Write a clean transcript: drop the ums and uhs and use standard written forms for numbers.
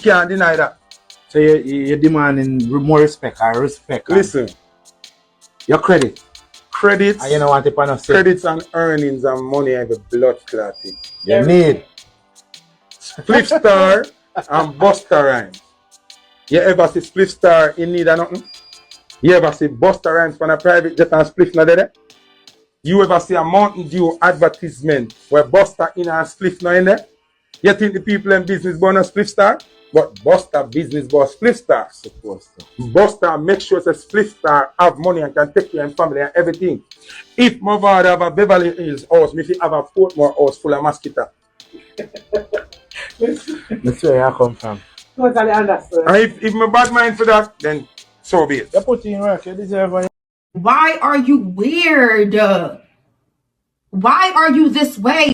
can't deny that. So you're demanding more respect or respect. Listen. Your credit. Credits. And you know what credits and earnings and money have a blood clotting. You need. Spliff Star and Busta Rhymes. You ever see Spliff Star in need of nothing? You ever see Busta Rhymes from a private jet and Spliff not there? You ever see a Mountain Dew advertisement where Busta in and Spliff not in there? You think the people in business born a Spliff Star? But Busta business boss Spliff Star. Busta make sure that Spliff Star have money and can take care of family and everything. If Mavado have a Beverly Hills house, if you have a Portmore house full of mosquito. That's where I come from. Totally understood. And if my bad mind for that, then so be it. You put in work, you deserve it. Why are you weird? Why are you this way?